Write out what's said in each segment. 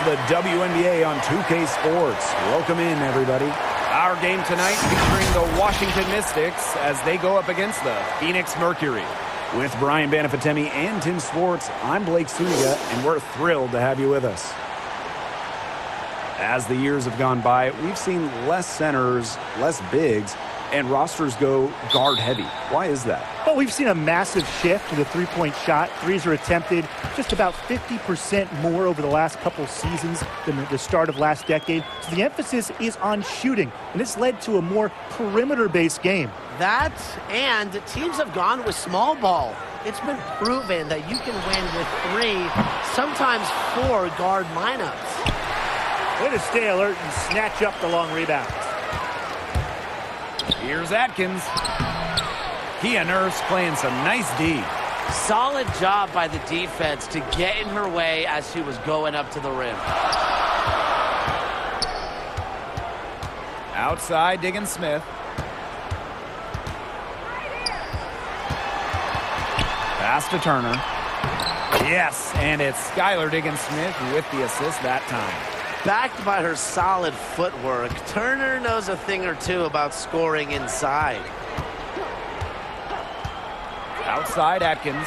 the WNBA on 2K Sports. Welcome in, everybody. Our game tonight featuring the Washington Mystics as they go up against the Phoenix Mercury. With Brian Banafitemi and Tim Swartz, I'm Blake Suniga, and we're thrilled to have you with us. As the years have gone by, we've seen less centers, less bigs, and rosters go guard heavy. Why is that? Well, we've seen a massive shift to the three-point shot. Threes are attempted just about 50% more over the last couple seasons than the start of last decade. So the emphasis is on shooting, and it's led to a more perimeter-based game. That, and teams have gone with small ball. It's been proven that you can win with 3, sometimes 4 guard lineups. Way to stay alert and snatch up the long rebounds. Here's Atkins. Kia Nurse playing some nice D. Solid job by the defense to get in her way as she was going up to the rim. Outside, Diggins Smith. Pass to Turner. Yes, and it's Skylar Diggins Smith with the assist that time. Backed by her solid footwork, Turner knows a thing or two about scoring inside. Outside, Atkins.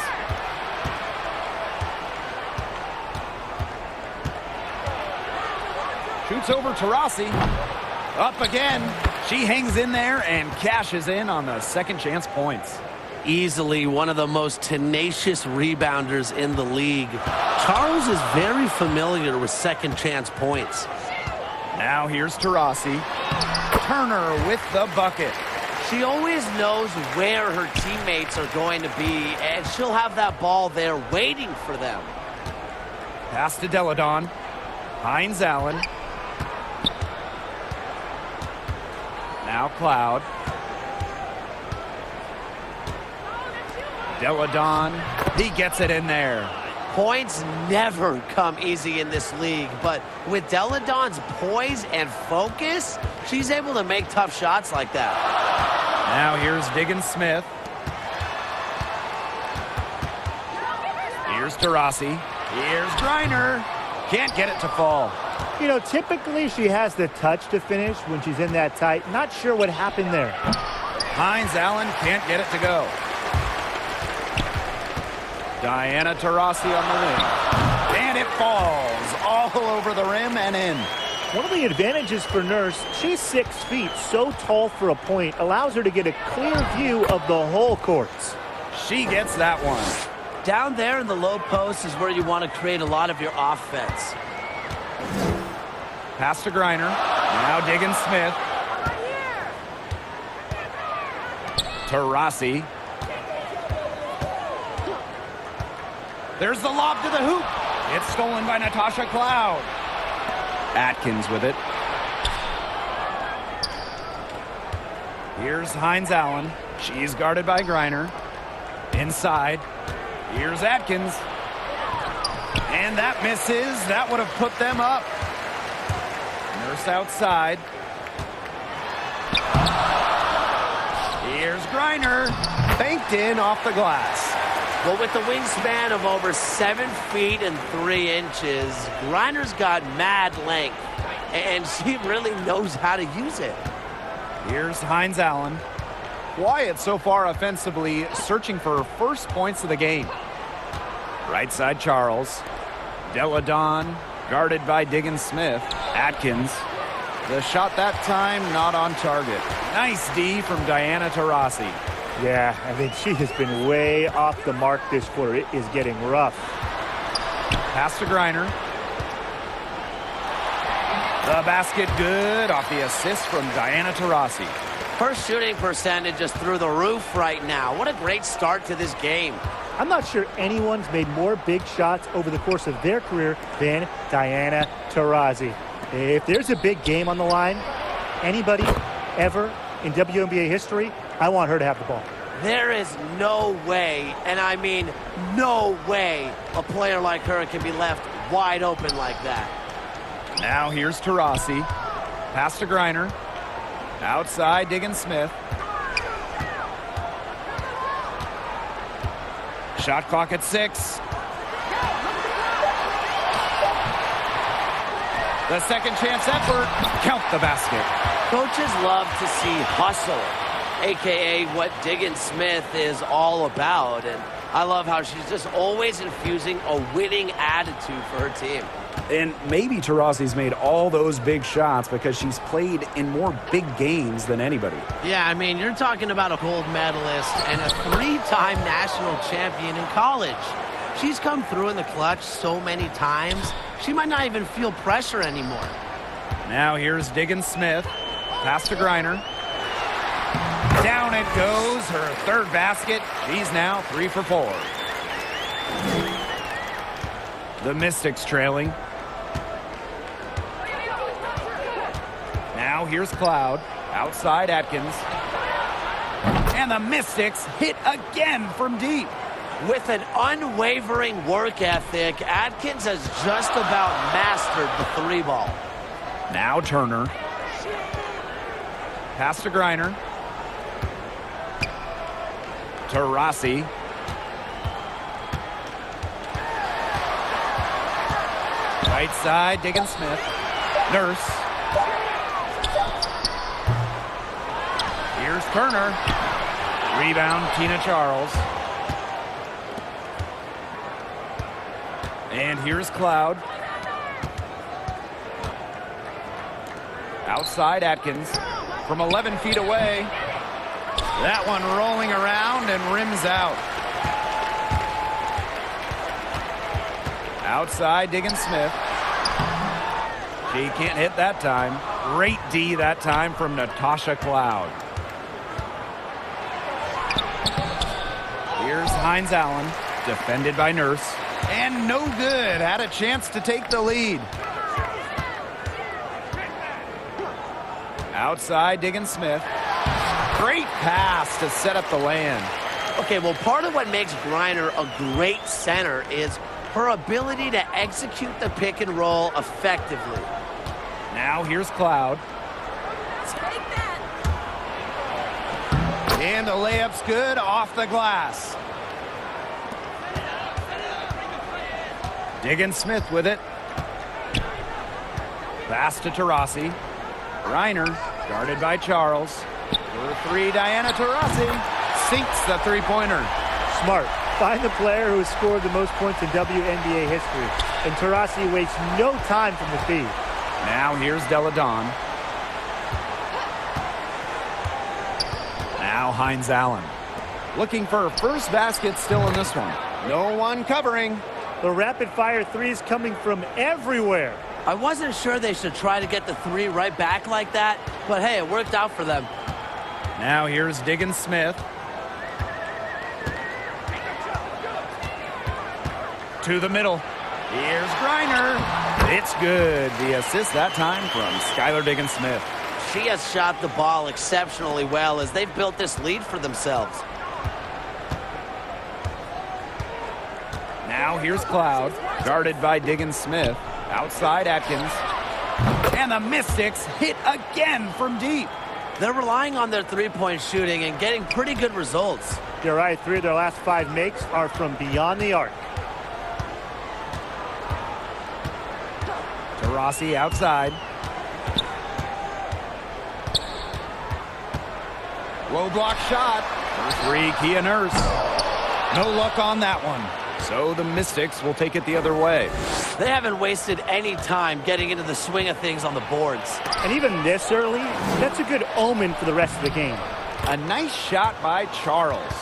Shoots over Taurasi. Up again. She hangs in there and cashes in on the second chance points. Easily one of the most tenacious rebounders in the league. Charles is very familiar with second chance points. Now here's Taurasi. Turner with the bucket. She always knows where her teammates are going to be, and she'll have that ball there waiting for them. Pass to Deladon. Hines Allen. Now Cloud. Deladon, he gets it in there. Points never come easy in this league, but with Deladon's poise and focus, she's able to make tough shots like that. Now here's Diggins Smith. Here's Taurasi. Here's Griner. Can't get it to fall. You know, typically she has the touch to finish when she's in that tight. Not sure what happened there. Hines Allen can't get it to go. Diana Taurasi on the wing. And it falls all over the rim and in. One of the advantages for Nurse, she's 6 feet, so tall for a point, allows her to get a clear view of the whole courts. She gets that one. Down there in the low post is where you want to create a lot of your offense. Pass to Griner. Now Diggins Smith. Taurasi. There's the lob to the hoop. It's stolen by Natasha Cloud. Atkins with it. Here's Hines Allen. She's guarded by Griner. Inside. Here's Atkins. And that misses. That would have put them up. Nurse outside. Here's Griner. Banked in off the glass. Well, with the wingspan of over 7 feet and 3 inches, Griner's got mad length, and she really knows how to use it. Here's Hines Allen. Quiet so far offensively, searching for her first points of the game. Right side, Charles. Deladon, guarded by Diggins Smith. Atkins. The shot that time, not on target. Nice D from Diana Taurasi. Yeah, I mean, she has been way off the mark this quarter. It is getting rough. Pass to Griner. The basket good off the assist from Diana Taurasi. Her shooting percentage is through the roof right now. What a great start to this game. I'm not sure anyone's made more big shots over the course of their career than Diana Taurasi. If there's a big game on the line, anybody ever in WNBA history, I want her to have the ball. There is no way, and I mean no way, a player like her can be left wide open like that. Now here's Taurasi. Pass to Griner. Outside, Diggins Smith. Shot clock at 6. The second chance effort. Count the basket. Coaches love to see hustle, a.k.a. what Diggins Smith is all about. And I love how she's just always infusing a winning attitude for her team. And maybe Taurasi's made all those big shots because she's played in more big games than anybody. Yeah, I mean, you're talking about a gold medalist and a three-time national champion in college. She's come through in the clutch so many times, she might not even feel pressure anymore. Now here's Diggins Smith. Pass to Griner. Down it goes, her third basket. She's now 3 for 4. The Mystics trailing. Now here's Cloud. Outside Atkins. And the Mystics hit again from deep. With an unwavering work ethic, Atkins has just about mastered the three ball. Now Turner. Pass to Griner. Taurasi. Right side, Diggins Smith. Nurse. Here's Turner. Rebound, Tina Charles. And here's Cloud. Outside Atkins. From 11 feet away. That one rolling around and rims out. Outside Diggins Smith. She can't hit that time. Great D that time from Natasha Cloud. Here's Hines Allen, defended by Nurse. And no good. Had a chance to take the lead. Outside Diggins Smith. Great pass to set up the land. Okay, well, part of what makes Griner a great center is her ability to execute the pick and roll effectively. Now here's Cloud. Take that. And the layup's good off the glass. Diggins Smith with it. Pass to Taurasi. Griner, guarded by Charles. For 3, Diana Taurasi sinks the three-pointer. Smart. Find the player who has scored the most points in WNBA history. And Taurasi wastes no time from the feed. Now here's Delle Donne. Now Hines Allen. Looking for her first basket still in this one. No one covering. The rapid-fire threes coming from everywhere. I wasn't sure they should try to get the three right back like that, but hey, it worked out for them. Now here's Diggins Smith. To the middle. Here's Griner. It's good. The assist that time from Skylar Diggins Smith. She has shot the ball exceptionally well as they've built this lead for themselves. Now here's Cloud, guarded by Diggins Smith. Outside Atkins. And the Mystics hit again from deep. They're relying on their three-point shooting and getting pretty good results. You're right. 3 of their last 5 makes are from beyond the arc. Taurasi outside. Low block shot. For 3, Kia Nurse. No luck on that one. So the Mystics will take it the other way. They haven't wasted any time getting into the swing of things on the boards. And even this early, that's a good omen for the rest of the game. A nice shot by Charles.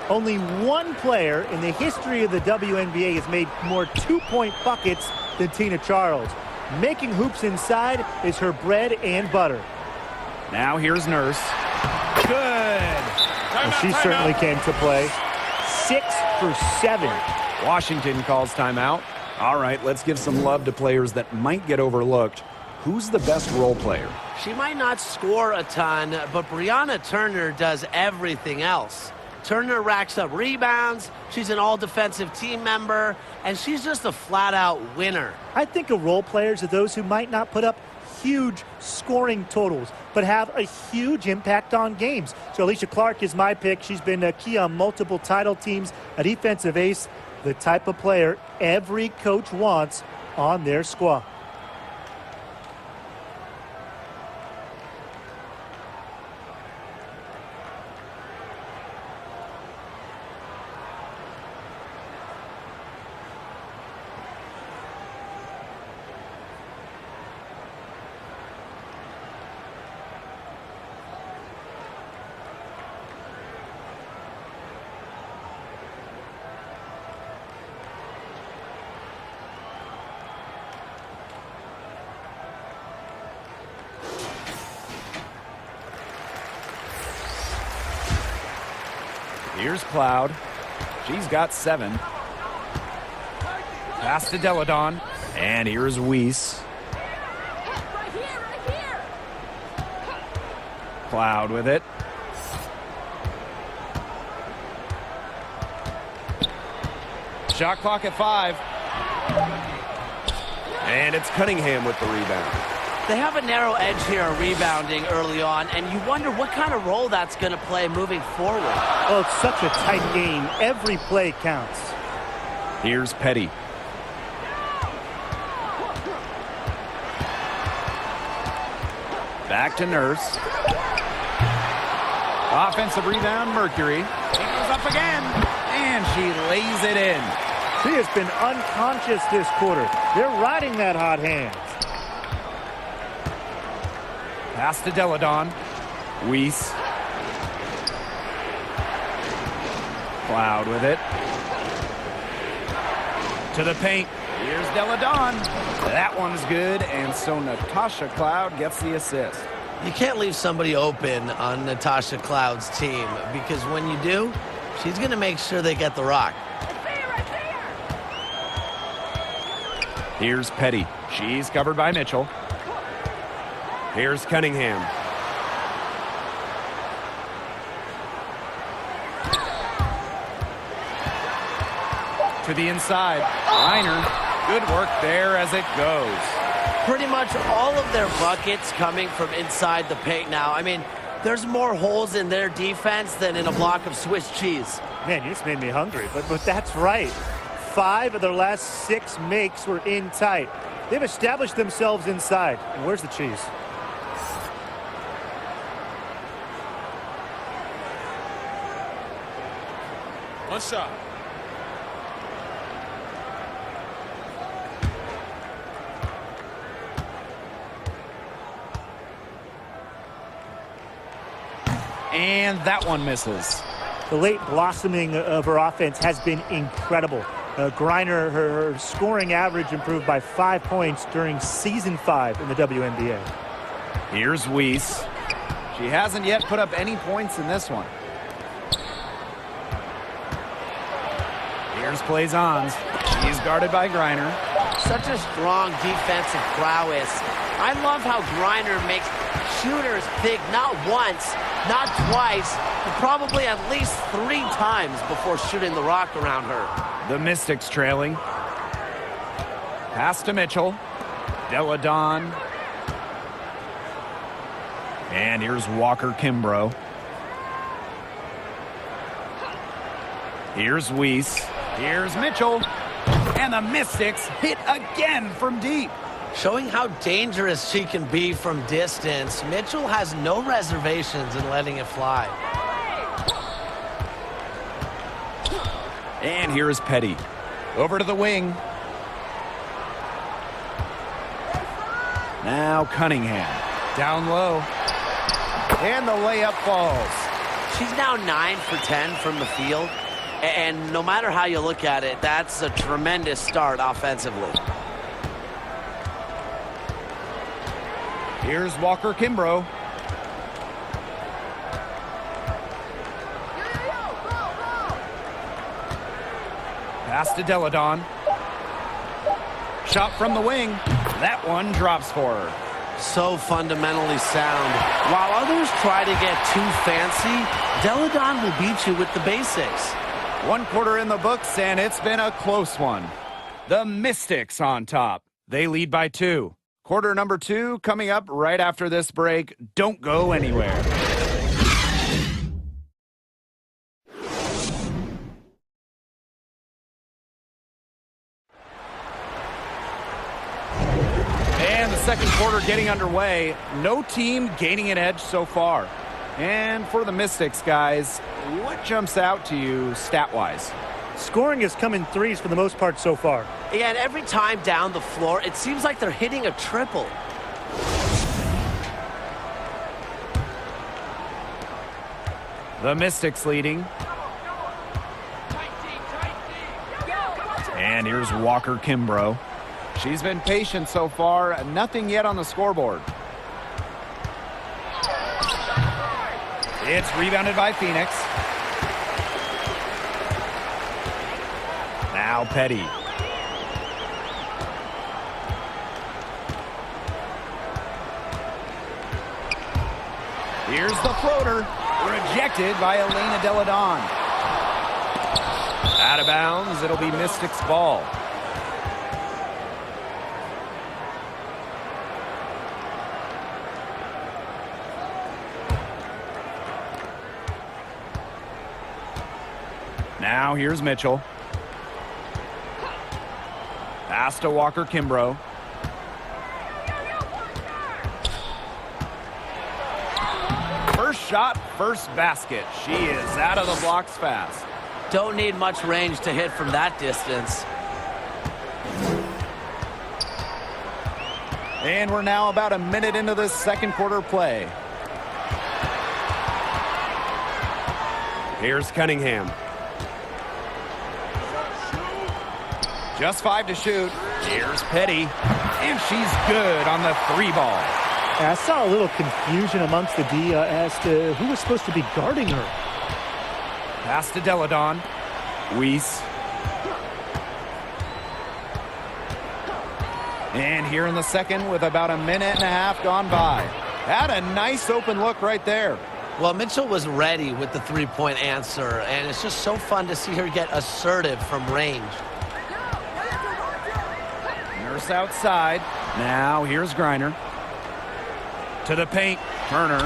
Only one player in the history of the WNBA has made more two-point buckets than Tina Charles. Making hoops inside is her bread and butter. Now here's Nurse. Good. And she certainly came to play. 6 for 7. Washington calls timeout. All right, let's give some love to players that might get overlooked. Who's the best role player? She might not score a ton, but Brianna Turner does everything else. Turner racks up rebounds, she's an all-defensive team member, and she's just a flat-out winner. I think of role players are those who might not put up huge scoring totals, but have a huge impact on games. So Alicia Clark is my pick. She's been a key on multiple title teams, a defensive ace, the type of player every coach wants on their squad. Here's Cloud. She's got 7. Pass to Deladon. And here's Weiss. Right here. Cloud with it. Shot clock at 5. And it's Cunningham with the rebound. They have a narrow edge here rebounding early on, and you wonder what kind of role that's going to play moving forward. Oh, it's such a tight game. Every play counts. Here's Petty. Back to Nurse. Offensive rebound, Mercury. She goes up again, and she lays it in. She has been unconscious this quarter. They're riding that hot hand. Pass to Deladon. Weiss. Cloud with it. To the paint. Here's Deladon. That one's good, and so Natasha Cloud gets the assist. You can't leave somebody open on Natasha Cloud's team, because when you do, she's going to make sure they get the rock. Here's Petty. She's covered by Mitchell. Here's Cunningham. To the inside. Reiner. Good work there as it goes. Pretty much all of their buckets coming from inside the paint now. I mean, there's more holes in their defense than in a block of Swiss cheese. Man, you just made me hungry, but that's right. 5 of their last 6 makes were in tight. They've established themselves inside. And where's the cheese? One shot. And that one misses. The late blossoming of her offense has been incredible. Griner, her scoring average improved by 5 points during Season 5 in the WNBA. Here's Weiss. She hasn't yet put up any points in this one. Here's Plaisance. She's guarded by Griner. Such a strong defensive prowess. I love how Griner makes shooters think not once, not twice, but probably at least 3 times before shooting the rock around her. The Mystics trailing. Pass to Mitchell. Deladon. And here's Walker Kimbrough. Here's Weiss. Here's Mitchell. And the Mystics hit again from deep. Showing how dangerous she can be from distance, Mitchell has no reservations in letting it fly. And here's Petty. Over to the wing. Now Cunningham. Down low. And the layup falls. She's now 9 for 10 from the field. And no matter how you look at it, that's a tremendous start offensively. Here's Walker Kimbrough. Pass to Deladon. Shot from the wing. That one drops for her. So fundamentally sound. While others try to get too fancy, Deladon will beat you with the basics. 1 quarter in the books, and it's been a close one. The Mystics on top. They lead by 2. Quarter number 2 coming up right after this break. Don't go anywhere. And the second quarter getting underway. No team gaining an edge so far. And for the Mystics, guys, what jumps out to you stat-wise? Scoring has come in threes for the most part so far. And every time down the floor, it seems like they're hitting a triple. The Mystics leading. And here's Walker Kimbrough. She's been patient so far. Nothing yet on the scoreboard. It's rebounded by Phoenix. Now Petty. Here's the floater. Rejected by Elena Delle Donne. Out of bounds. It'll be Mystics' ball. Now here's Mitchell. Pass to Walker Kimbrough. First shot, first basket. She is out of the blocks fast. Don't need much range to hit from that distance. And we're now about a minute into this second quarter play. Here's Cunningham. Just 5 to shoot. Here's Petty. And she's good on the 3-ball. I saw a little confusion amongst the D as to who was supposed to be guarding her. Pass to Delle Donne. Weiss. And here in the second with about a minute and a half gone by. Had a nice open look right there. Well, Mitchell was ready with the three-point answer, and it's just so fun to see her get assertive from range. Nurse outside. Now here's Griner. To the paint. Turner.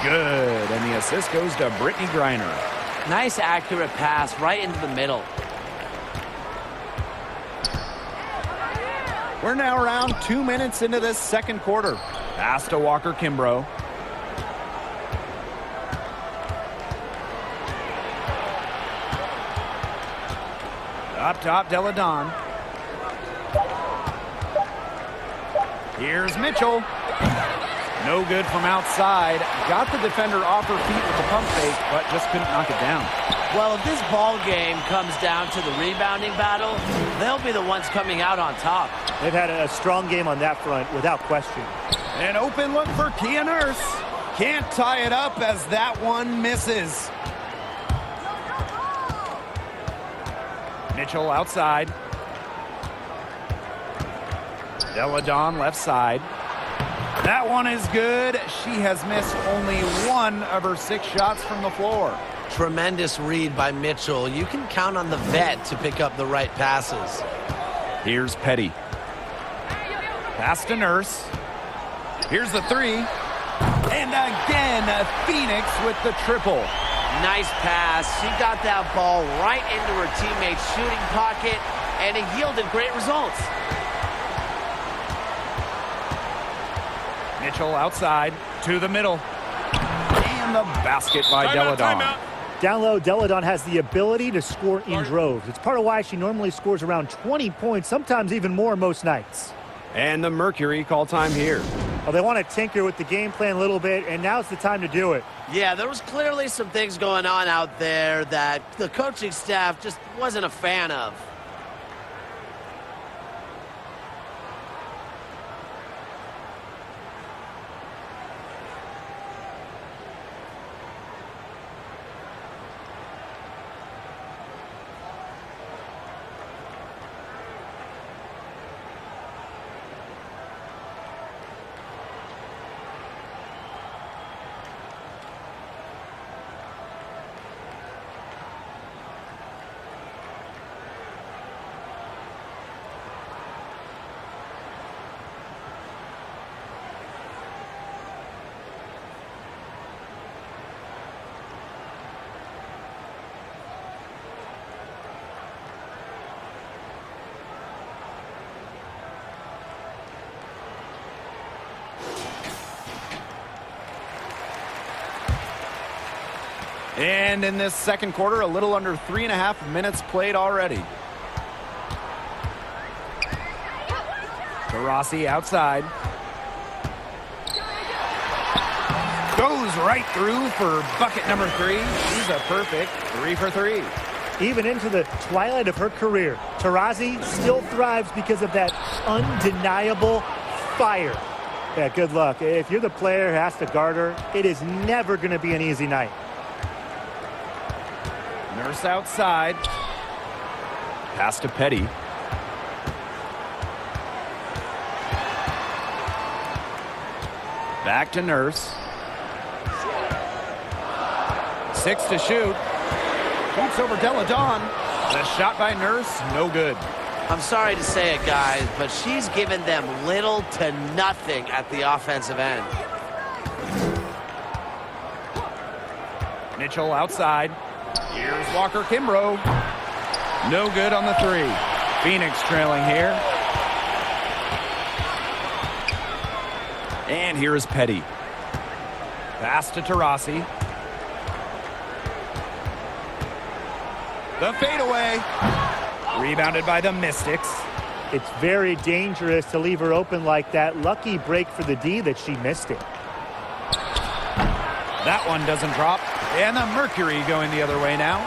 Good. And the assist goes to Brittney Griner. Nice accurate pass right into the middle. We're now around 2 minutes into this second quarter. Pass to Walker Kimbrough. Up top, Delle Donne. Here's Mitchell. No good from outside. Got the defender off her feet with the pump fake, but just couldn't knock it down. Well, if this ball game comes down to the rebounding battle, they'll be the ones coming out on top. They've had a strong game on that front, without question. An open look for Kia Nurse. Can't tie it up as that one misses. Mitchell outside. Delle Donne left side. That one is good. She has missed only 1 of her 6 shots from the floor. Tremendous read by Mitchell. You can count on the vet to pick up the right passes. Here's Petty. Pass to Nurse. Here's the 3. And again, Phoenix with the triple. Nice pass. She got that ball right into her teammate's shooting pocket, and it yielded great results. Mitchell outside to the middle. And the basket by Delle Donne. Down low, Delle Donne has the ability to score in droves. It's part of why she normally scores around 20 points, sometimes even more most nights. And the Mercury call time here. Well, they want to tinker with the game plan a little bit, and now's the time to do it. Yeah, there was clearly some things going on out there that the coaching staff just wasn't a fan of. And in this second quarter, a little under 3.5 minutes played already. Taurasi outside. Goes right through for bucket number 3. She's a perfect 3 for 3. Even into the twilight of her career, Taurasi still thrives because of that undeniable fire. Yeah, good luck. If you're the player who has to guard her, it is never going to be an easy night. Nurse outside. Pass to Petty. Back to Nurse. 6 to shoot. Shoots over Deladon. The shot by Nurse, no good. I'm sorry to say it, guys, but she's given them little to nothing at the offensive end. Mitchell outside. Here's Walker Kimbrough. No good on the three. Phoenix trailing here. And here is Petty. Pass to Taurasi. The fadeaway. Rebounded by the Mystics. It's very dangerous to leave her open like that. Lucky break for the D that she missed it. That one doesn't drop. And the Mercury going the other way now.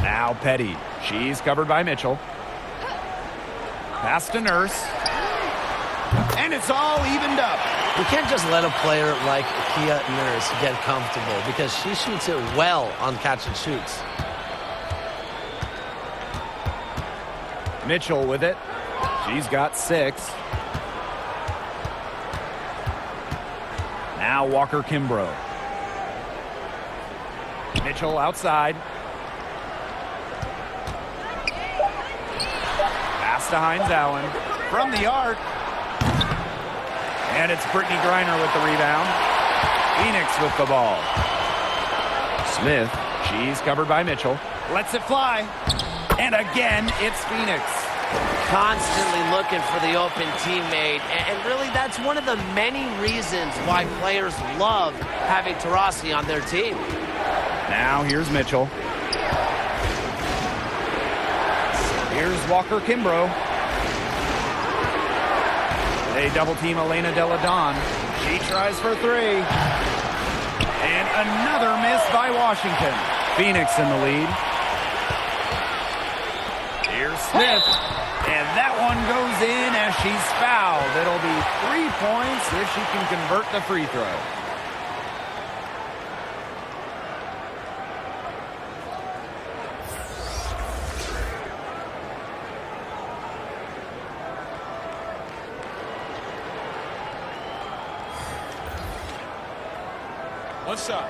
Now Petty. She's covered by Mitchell. Pass to Nurse. And it's all evened up. You can't just let a player like Kia Nurse get comfortable because she shoots it well on catch and shoots. Mitchell with it. She's got 6. Now Walker Kimbrough. Mitchell outside. Pass to Hines Allen. From the arc. And it's Brittany Griner with the rebound. Phoenix with the ball. Smith, she's covered by Mitchell. Lets it fly. And again, it's Phoenix. Constantly looking for the open teammate. And really, that's one of the many reasons why players love having Taurasi on their team. Now here's Mitchell. Here's Walker Kimbrough. They double team Elena Deladon. She tries for 3. And another miss by Washington. Phoenix in the lead. Here's Smith. And that one goes in as she's fouled. It'll be 3 points if she can convert the free throw. One shot.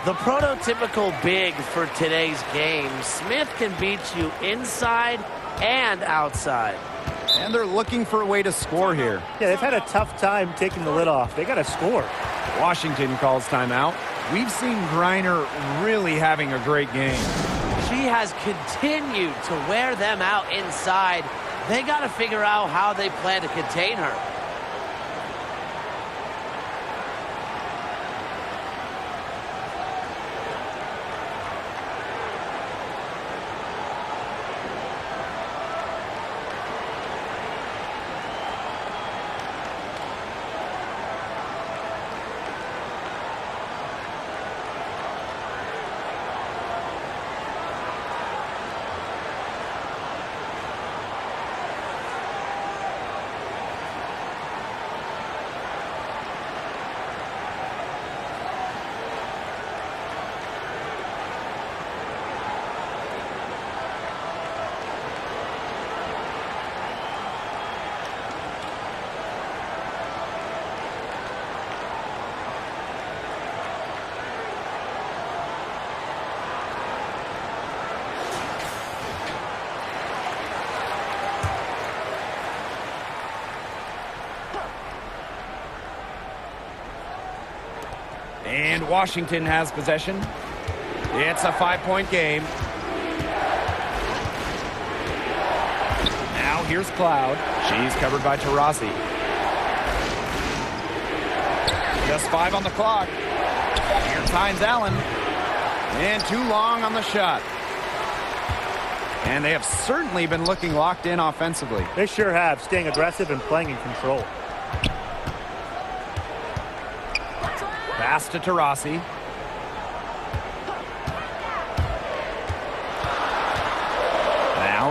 The prototypical big for today's game. Smith can beat you inside and outside. And they're looking for a way to score here. Yeah, they've had a tough time taking the lid off. They got to score. Washington calls timeout. We've seen Griner really having a great game. She has continued to wear them out inside. They got to figure out how they plan to contain her. And Washington has possession. It's a 5-point game. Now here's Cloud. She's covered by Taurasi. Just 5 on the clock. Here's Hines Allen. And too long on the shot. And they have certainly been looking locked in offensively. They sure have, staying aggressive and playing in control. Pass to Taurasi.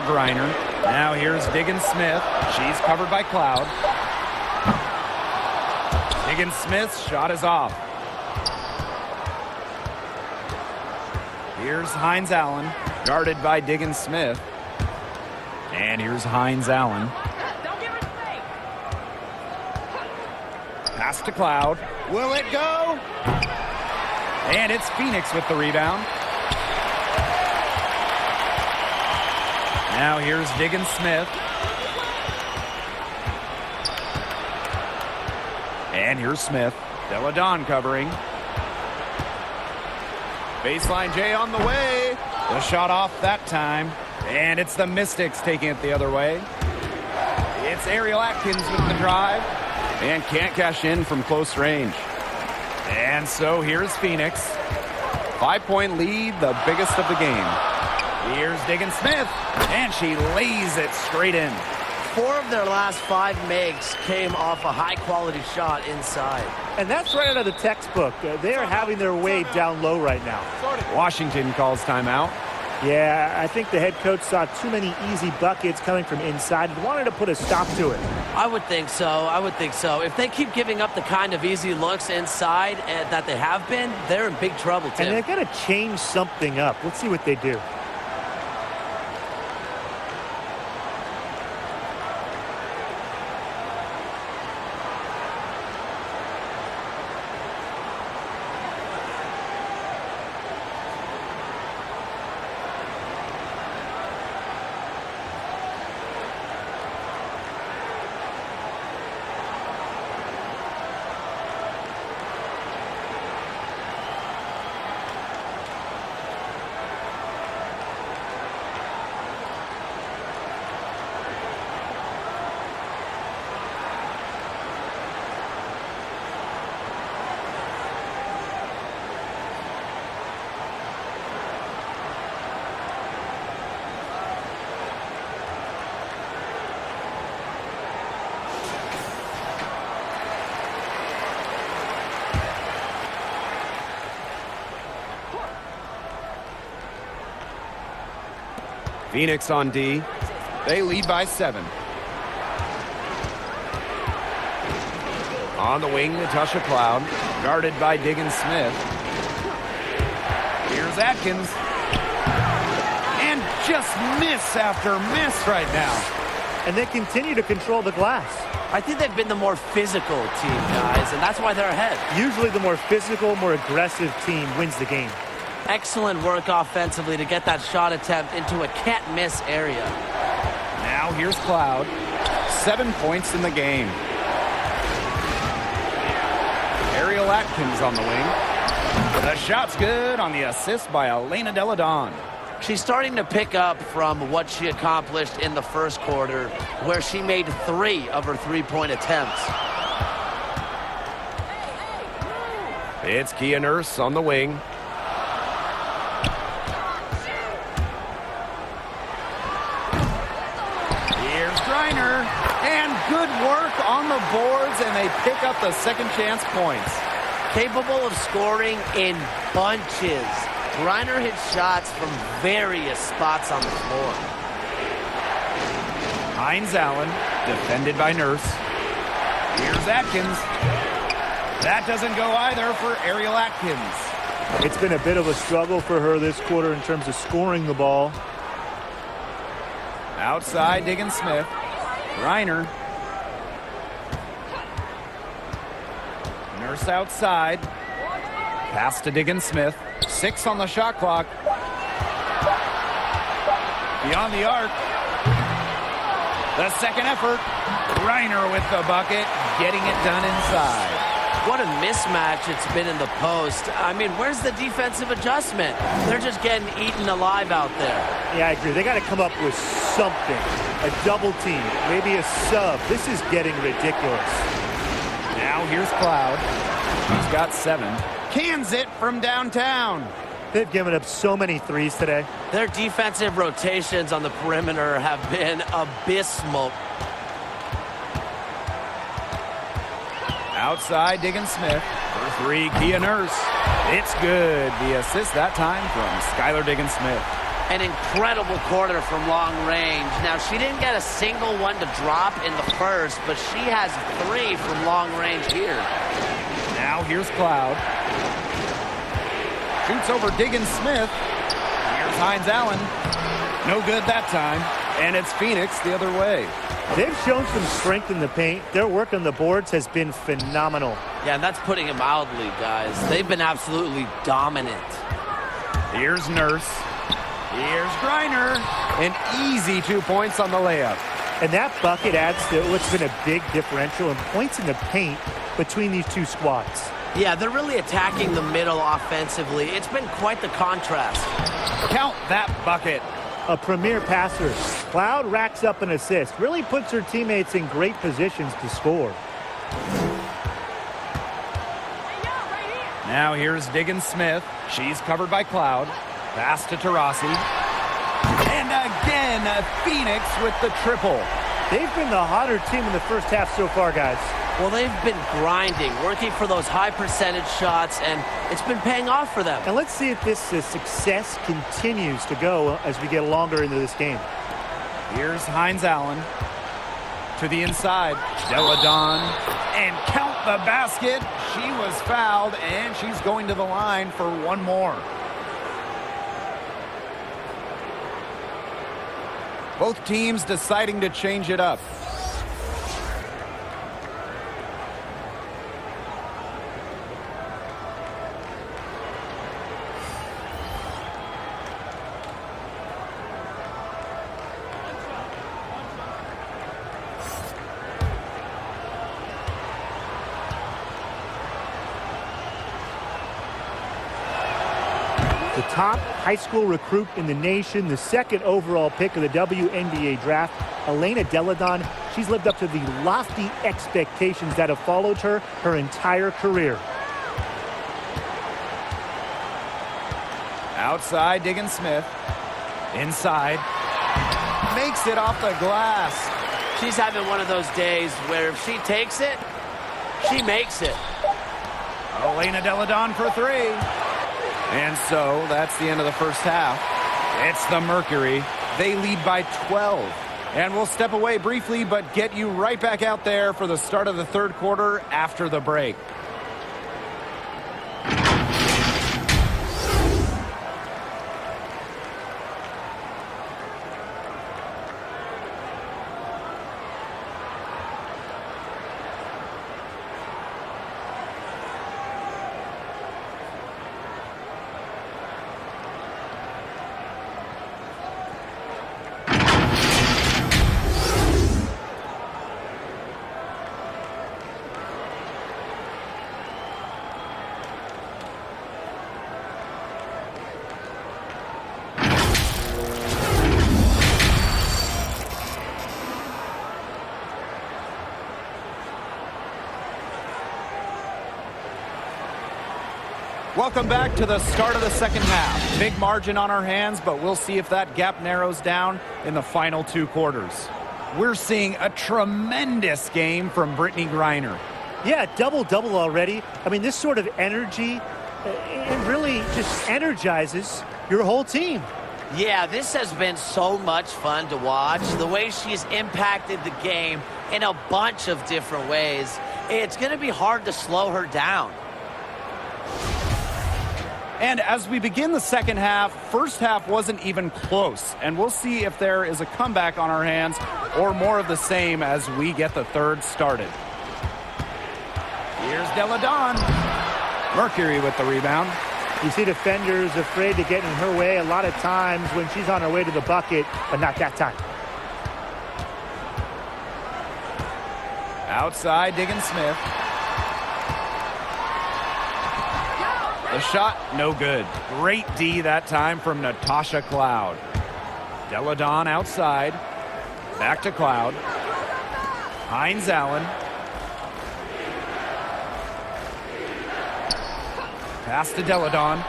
Griner. Now here's Diggins Smith. She's covered by Cloud. Diggins Smith's shot is off. Here's Hines Allen, guarded by Diggins Smith. And here's Hines Allen. Don't give it away. Pass to Cloud. Will it go? And it's Phoenix with the rebound. Now here's Diggins Smith. And here's Smith. Deladon covering. Baseline J on the way. The shot off that time. And it's the Mystics taking it the other way. It's Ariel Atkins with the drive. And can't cash in from close range. And so here's Phoenix. 5-point lead, the biggest of the game. Here's Diggins Smith. And she lays it straight in. 4 of their last 5 makes came off a high-quality shot inside. And that's right out of the textbook. They are having their way down low right now. Washington calls timeout. Yeah, I think the head coach saw too many easy buckets coming from inside and wanted to put a stop to it. I would think so. I would think so. If they keep giving up the kind of easy looks inside that they have been, they're in big trouble, Tim. And they've got to change something up. Let's see what they do. Phoenix on D. They lead by 7. On the wing, Natasha Cloud, guarded by Diggins Smith. Here's Atkins. And just miss after miss right now. And they continue to control the glass. I think they've been the more physical team, guys, and that's why they're ahead. Usually the more physical, more aggressive team wins the game. Excellent work offensively to get that shot attempt into a can't-miss area. Now here's Cloud. 7 points in the game. Ariel Atkins on the wing. The shot's good on the assist by Elena Deladon. She's starting to pick up from what she accomplished in the first quarter, where she made 3 of her 3-point attempts. It's Kia Nurse on the wing. Here's Griner. And good work on the boards, and they pick up the second chance points. Capable of scoring in bunches. Griner hits shots from various spots on the floor. Hines Allen, defended by Nurse. Here's Atkins. That doesn't go either for Ariel Atkins. It's been a bit of a struggle for her this quarter in terms of scoring the ball. Outside, Diggins Smith. Griner. Nurse outside. Pass to Diggins Smith. 6 on the shot clock. Beyond the arc. The second effort. Griner with the bucket, getting it done inside. What a mismatch it's been in the post. I mean, where's the defensive adjustment? They're just getting eaten alive out there. Yeah, I agree. They got to come up with something. A double team, maybe a sub. This is getting ridiculous. Now here's Cloud. She's got 7. Cans it from downtown. They've given up so many threes today. Their defensive rotations on the perimeter have been abysmal. Outside, Diggins Smith. For 3, Kia Nurse. It's good. The assist that time from Skylar Diggins Smith. An incredible quarter from long range. Now, she didn't get a single one to drop in the first, but she has 3 from long range here. Now here's Cloud. Shoots over Diggins Smith. Here's Hines Allen. No good that time. And it's Phoenix the other way. They've shown some strength in the paint. Their work on the boards has been phenomenal. Yeah, and that's putting it mildly, guys. They've been absolutely dominant. Here's Nurse. Here's Griner. An easy 2 points on the layup. And that bucket adds to what's been a big differential in points in the paint between these two squads. Yeah, they're really attacking the middle offensively. It's been quite the contrast. Count that bucket. A premier passer. Cloud racks up an assist. Really puts her teammates in great positions to score. Now here's Diggins Smith. She's covered by Cloud. Pass to Taurasi. And again, Phoenix with the triple. They've been the hotter team in the first half so far, guys. Well, they've been grinding, working for those high percentage shots, and it's been paying off for them. And let's see if this success continues to go as we get longer into this game. Here's Hines Allen to the inside. Deladon, and count the basket. She was fouled, and she's going to the line for one more. Both teams deciding to change it up. The top high school recruit in the nation, the second overall pick of the WNBA draft, Elena Deladon. She's lived up to the lofty expectations that have followed her entire career. Outside, Diggins Smith. Inside. Makes it off the glass. She's having one of those days where if she takes it, she makes it. Elena Deladon for 3. And so that's the end of the first half. It's the Mercury. They lead by 12. And we'll step away briefly, but get you right back out there for the start of the third quarter after the break. Welcome back to the start of the second half. Big margin on our hands, but we'll see if that gap narrows down in the final 2 quarters. We're seeing a tremendous game from Brittney Griner. Yeah, double-double already. I mean, this sort of energy, it really just energizes your whole team. Yeah, this has been so much fun to watch. The way she's impacted the game in a bunch of different ways. It's going to be hard to slow her down. And as we begin the second half, first half wasn't even close. And we'll see if there is a comeback on our hands or more of the same as we get the third started. Here's Deladon. Mercury with the rebound. You see defenders afraid to get in her way a lot of times when she's on her way to the bucket, but not that time. Outside, Diggins Smith. The shot, no good. Great D that time from Natasha Cloud. Deladon outside. Back to Cloud. Hines Allen. Pass to Deladon.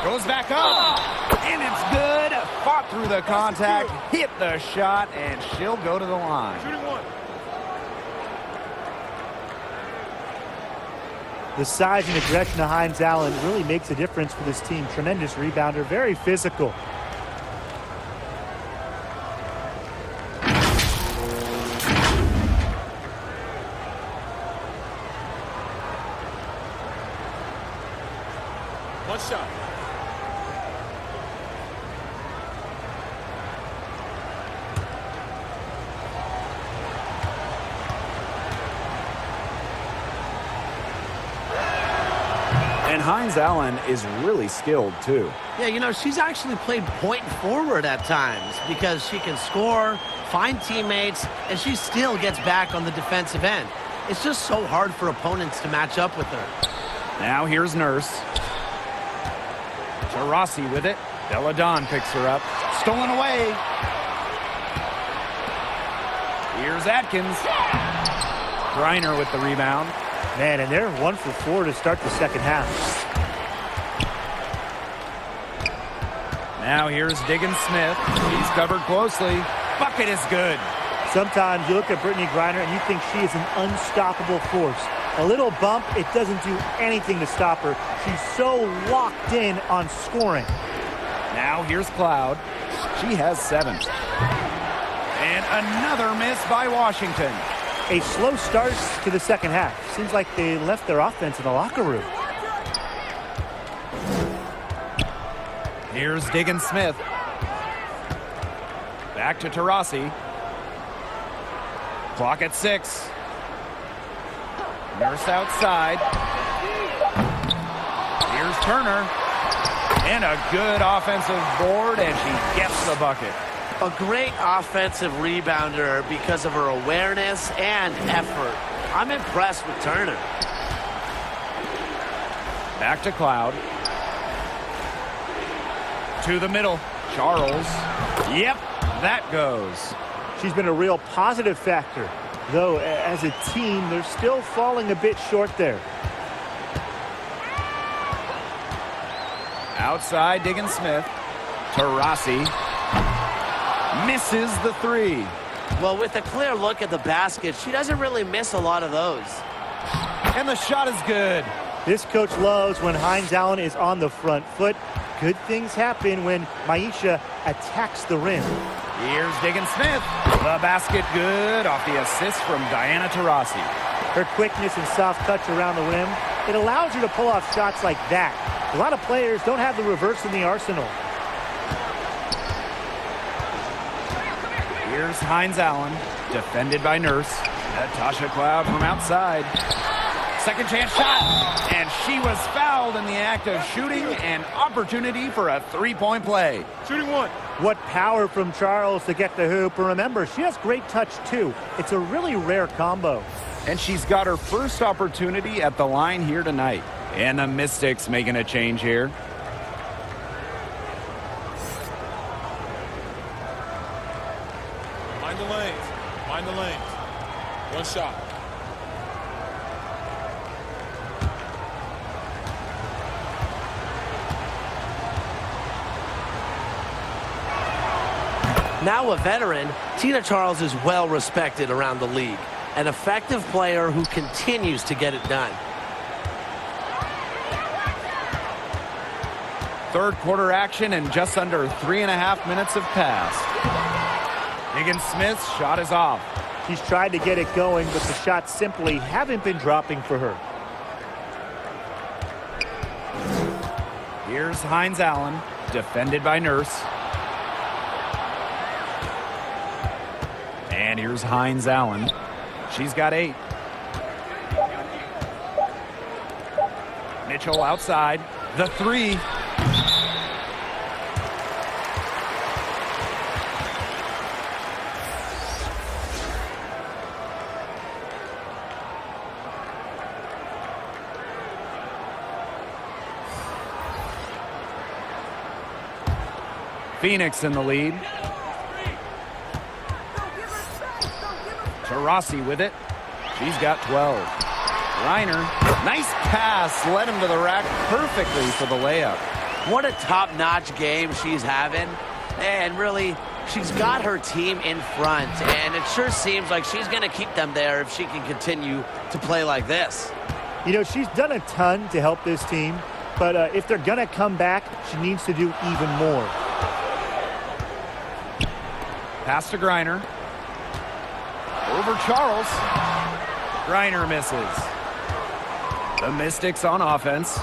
Goes back up. And it's good. Fought through the contact. Hit the shot. And she'll go to the line. Shooting 1. The size and aggression of Hines Allen really makes a difference for this team. Tremendous rebounder, very physical. One shot. And Hines Allen is really skilled, too. Yeah, you know, she's actually played point forward at times because she can score, find teammates, and she still gets back on the defensive end. It's just so hard for opponents to match up with her. Now here's Nurse. Taurasi with it. Delle Donne picks her up. Stolen away. Here's Atkins. Griner with the rebound. Man, and they're 1 for 4 to start the second half. Now here's Diggins Smith. He's covered closely. Bucket is good. Sometimes you look at Brittney Griner and you think she is an unstoppable force. A little bump, it doesn't do anything to stop her. She's so locked in on scoring. Now here's Cloud. She has 7. And another miss by Washington. A slow start to the second half. Seems like they left their offense in the locker room. Here's Diggins Smith. Back to Taurasi. Clock at 6. Nurse outside. Here's Turner. And a good offensive board, and she gets the bucket. A great offensive rebounder because of her awareness and effort. I'm impressed with Turner. Back to Cloud. To the middle. Charles. Yep, that goes. She's been a real positive factor. Though, as a team, they're still falling a bit short there. Outside, Diggins Smith. Taurasi. Misses the 3. Well, with a clear look at the basket, she doesn't really miss a lot of those. And the shot is good. This coach loves when Hines Allen is on the front foot. Good things happen when Maisha attacks the rim. Here's Diggins Smith. The basket good off the assist from Diana Taurasi. Her quickness and soft touch around the rim, it allows her to pull off shots like that. A lot of players don't have the reverse in the arsenal. Here's Hines Allen, defended by Nurse. Natasha Cloud from outside. Second chance shot, and she was fouled in the act of shooting. An opportunity for a 3-point play. Shooting 1. What power from Charles to get the hoop. And remember, she has great touch too. It's a really rare combo. And she's got her first opportunity at the line here tonight. And the Mystics making a change here. Mind the lanes. Mind the lanes. One shot. Now a veteran, Tina Charles is well respected around the league. An effective player who continues to get it done. Third quarter action and just under 3.5 minutes have passed. Diggins Smith's shot is off. She's tried to get it going, but the shots simply haven't been dropping for her. Here's Hines Allen, defended by Nurse. And here's Hines Allen. She's got 8. Mitchell outside. The 3. Phoenix in the lead. Taurasi with it. She's got 12. Griner, nice pass, led him to the rack perfectly for the layup. What a top-notch game she's having. And really, she's got her team in front. And it sure seems like she's going to keep them there if she can continue to play like this. You know, she's done a ton to help this team, but if they're going to come back, she needs to do even more. Pass to Griner. Over Charles. Griner misses. The Mystics on offense.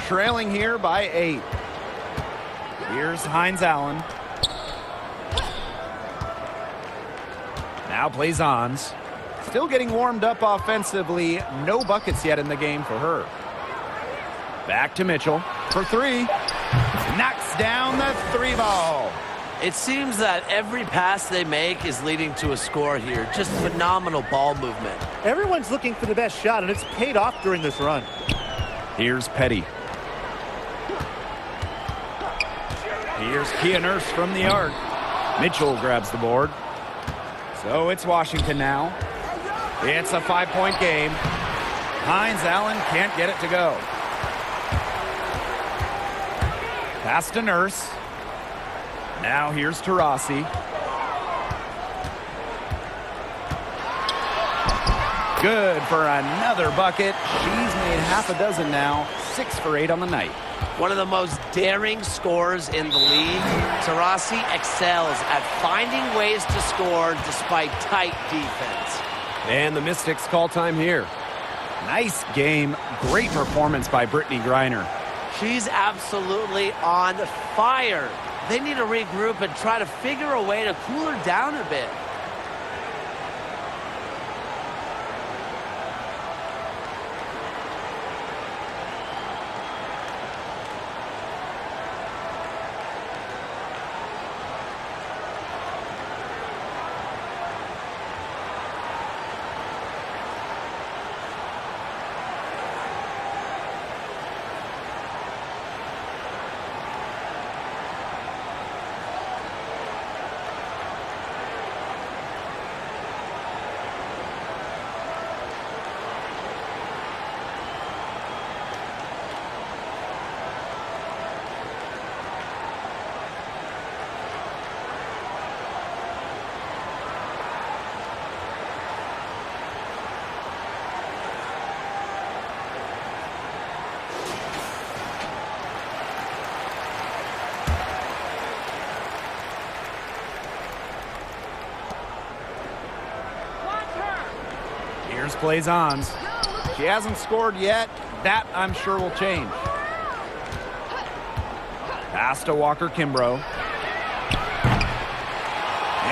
Trailing here by 8. Here's Hines Allen. Now plays Ons. Still getting warmed up offensively. No buckets yet in the game for her. Back to Mitchell for 3. Knocks down the 3 ball. It seems that every pass they make is leading to a score here. Just phenomenal ball movement. Everyone's looking for the best shot, and it's paid off during this run. Here's Petty. Here's Kia Nurse from the arc. Mitchell grabs the board. So it's Washington now. It's a 5-point game. Hines Allen can't get it to go. Pass to Nurse. Now here's Taurasi. Good for another bucket. She's made half a dozen now. 6 for 8 on the night. One of the most daring scorers in the league. Taurasi excels at finding ways to score despite tight defense. And the Mystics call time here. Nice game. Great performance by Brittney Griner. She's absolutely on fire. They need to regroup and try to figure a way to cool her down a bit. Here's plays Ons. She hasn't scored yet. That, I'm sure, will change. Pass to Walker Kimbrough.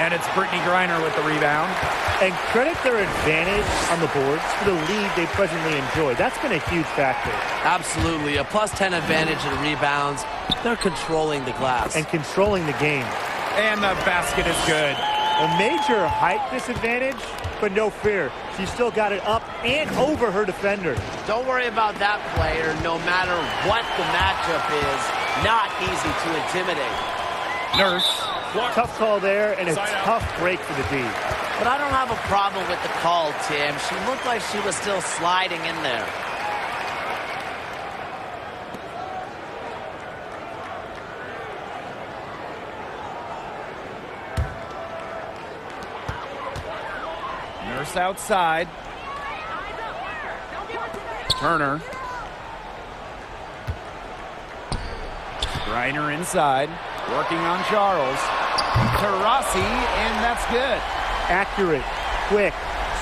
And it's Brittney Griner with the rebound. And credit their advantage on the boards for the lead they presently enjoy. That's been a huge factor. Absolutely. A +10 advantage in rebounds. They're controlling the glass. And controlling the game. And the basket is good. A major height disadvantage, but no fear. She's still got it up and over her defender. Don't worry about that player, no matter what the matchup is. Not easy to intimidate. Nurse. Tough call there, and a tough break for the D. But I don't have a problem with the call, Tim. She looked like she was still sliding in there. Nurse outside. Turner. Griner inside. Working on Charles. Taurasi, and that's good. Accurate, quick,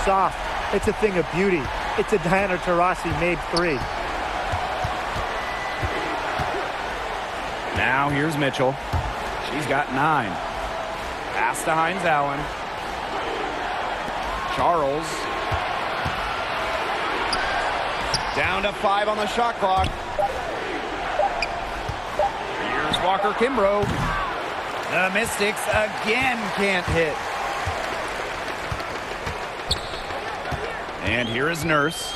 soft. It's a thing of beauty. It's a Diana Taurasi made 3. Now here's Mitchell. She's got 9. Pass to Hines Allen. Charles. Down to 5 on the shot clock. Here's Walker Kimbrough. The Mystics again can't hit. And here is Nurse.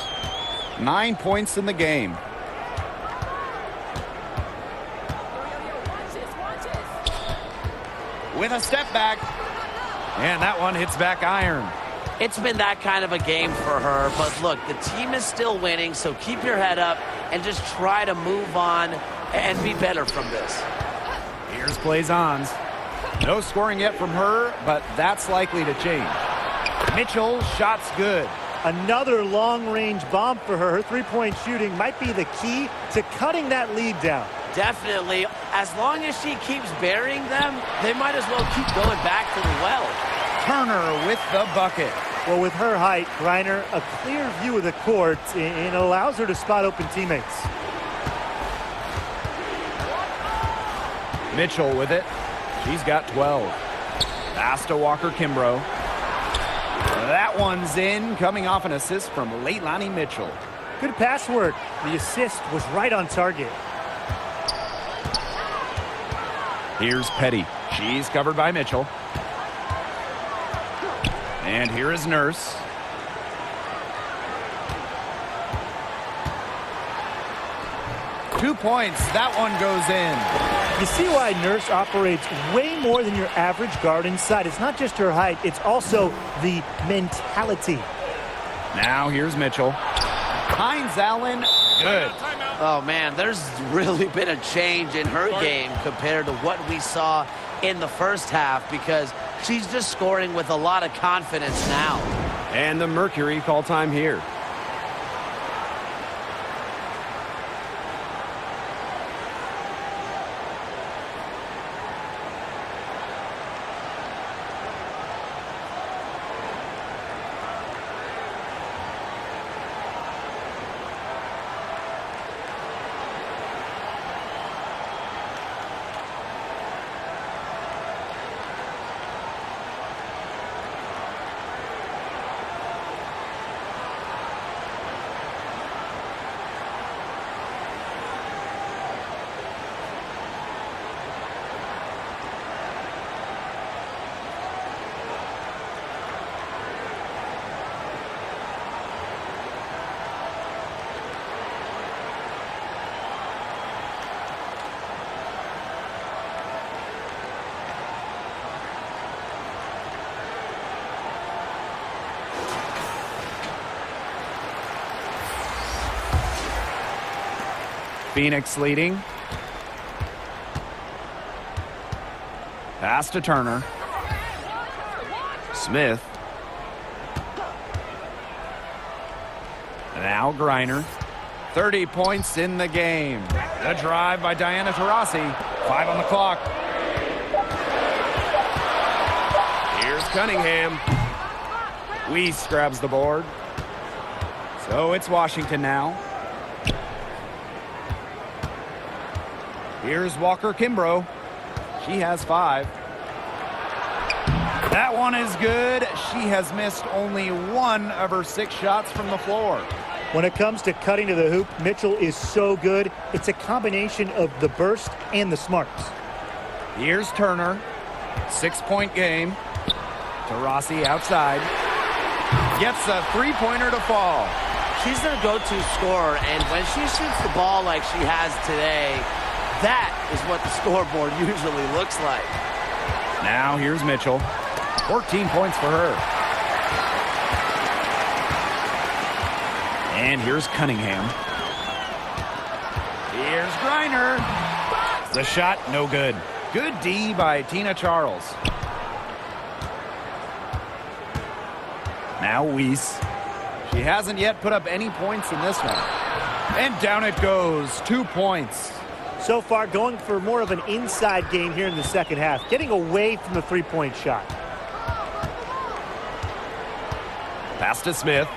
9 points in the game. With a step back. And that one hits back iron. It's been that kind of a game for her, but look, the team is still winning, so keep your head up and just try to move on and be better from this. Here's plays Ons. No scoring yet from her, but that's likely to change. Mitchell, shot's good. Another long-range bomb for her. Her three-point shooting might be the key to cutting that lead down. Definitely. As long as she keeps burying them, they might as well keep going back to the well. Turner with the bucket. Well, with her height, Griner, a clear view of the court, and it allows her to spot open teammates. Mitchell with it. She's got 12. Pass to Walker Kimbrough. That one's in, coming off an assist from Leilani Mitchell. Good pass work. The assist was right on target. Here's Petty. She's covered by Mitchell. And here is Nurse. Two points. That one goes in. You see why Nurse operates way more than your average guard inside. It's not just her height, it's also the mentality. Now here's Mitchell. Hines Allen, good. Oh, man, there's really been a change in her game compared to what we saw in the first half because she's just scoring with a lot of confidence now. And the Mercury call time here. Phoenix leading. Pass to Turner. Smith. Now Griner. 30 points in the game. The drive by Diana Taurasi. 5 on the clock. Here's Cunningham. Weiss grabs the board. So it's Washington now. Here's Walker Kimbrough. She has 5. That one is good. She has missed only 1 of her 6 shots from the floor. When it comes to cutting to the hoop, Mitchell is so good. It's a combination of the burst and the smarts. Here's Turner. 6-point game. Taurasi outside. Gets a three-pointer to fall. She's their go-to scorer, and when she shoots the ball like she has today, that is what the scoreboard usually looks like. Now here's Mitchell. 14 points for her. And here's Cunningham. Here's Griner. The shot, no good. Good D by Tina Charles. Now Weiss. She hasn't yet put up any points in this one. And down it goes. 2 points. So far, going for more of an inside game here in the second half, getting away from the three-point shot. Pass to Smith.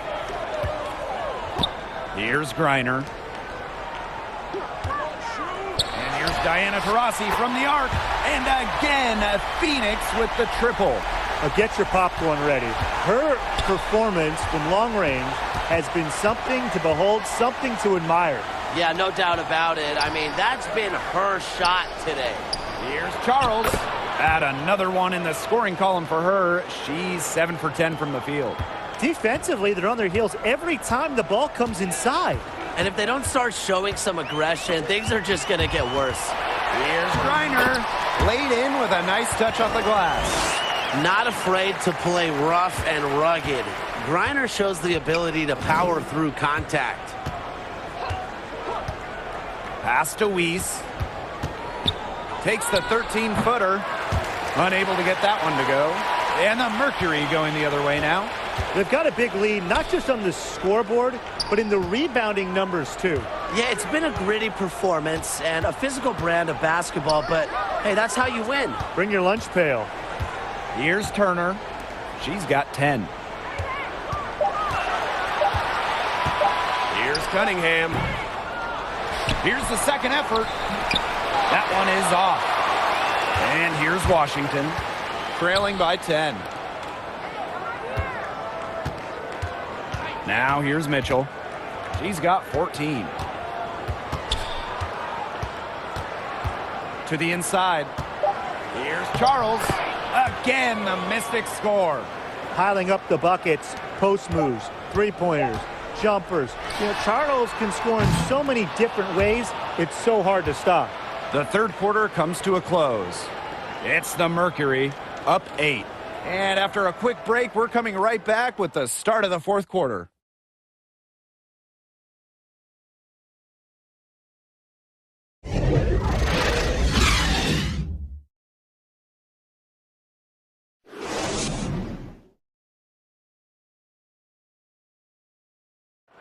Here's Griner. And here's Diana Taurasi from the arc. And again, Phoenix with the triple. Now get your popcorn ready. Her performance from long range has been something to behold, something to admire. Yeah, no doubt about it. I mean, that's been her shot today. Here's Charles. Add another one in the scoring column for her. She's 7 for 10 from the field. Defensively, they're on their heels every time the ball comes inside. And if they don't start showing some aggression, things are just going to get worse. Here's Griner. Laid in with a nice touch off the glass. Not afraid to play rough and rugged. Griner shows the ability to power through contact. Pass to Weiss. Takes the 13-footer. Unable to get that one to go. And the Mercury going the other way now. They've got a big lead, not just on the scoreboard, but in the rebounding numbers, too. Yeah, it's been a gritty performance and a physical brand of basketball, but hey, that's how you win. Bring your lunch pail. Here's Turner. She's got 10. Here's Cunningham. Here's the second effort. That one is off. And here's Washington, trailing by 10. Now here's Mitchell. She's got 14. To the inside. Here's Charles. Again, the Mystics score. Piling up the buckets, post moves, three-pointers, jumpers. You know, Charles can score in so many different ways, it's so hard to stop. The third quarter comes to a close. It's the Mercury, up 8. And after a quick break, we're coming right back with the start of the fourth quarter.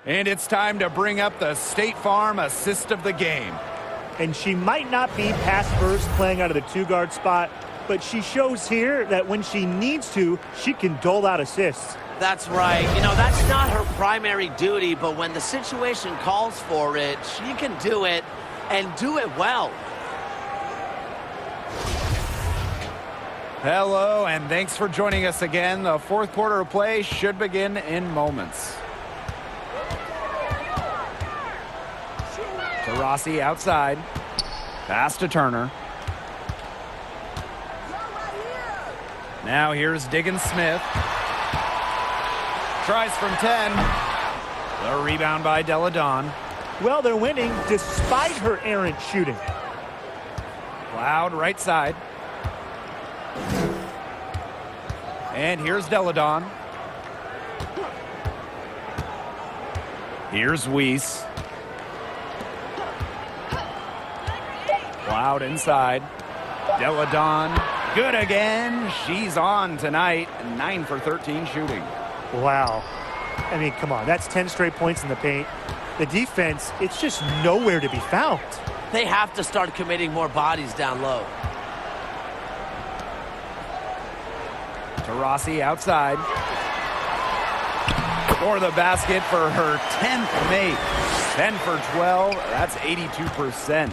And it's time to bring up the State Farm assist of the game. And she might not be pass first playing out of the two-guard spot, but she shows here that when she needs to, she can dole out assists. That's right. You know, that's not her primary duty, but when the situation calls for it, she can do it and do it well. Hello, and thanks for joining us again. The fourth quarter of play should begin in moments. Rossi outside. Pass to Turner. Now here's Diggins Smith. Tries from 10. The rebound by Delle Donne. Well, they're winning despite her errant shooting. Cloud right side. And here's Delle Donne. Here's Weiss. Cloud inside. Delle Donne, good again. She's on tonight. 9 for 13 shooting. Wow. I mean, come on. That's 10 straight points in the paint. The defense, it's just nowhere to be found. They have to start committing more bodies down low. Rossi outside. For the basket for her 10th make. 10 for 12. That's 82%.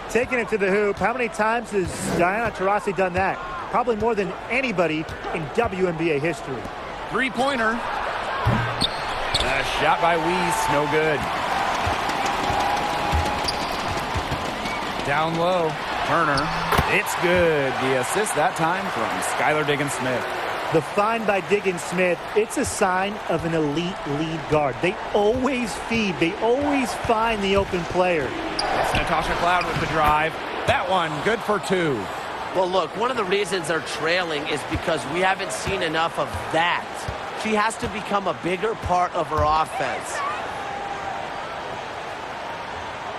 Taking it to the hoop. How many times has Diana Taurasi done that? Probably more than anybody in WNBA history. Three-pointer. A shot by Weiss, no good. Down low, Turner. It's good. The assist that time from Skylar Diggins Smith. The find by Diggins Smith, it's a sign of an elite lead guard. They always feed. They always find the open player. It's Natasha Cloud with the drive. That one, good for 2. Well, look, one of the reasons they're trailing is because we haven't seen enough of that. She has to become a bigger part of her offense.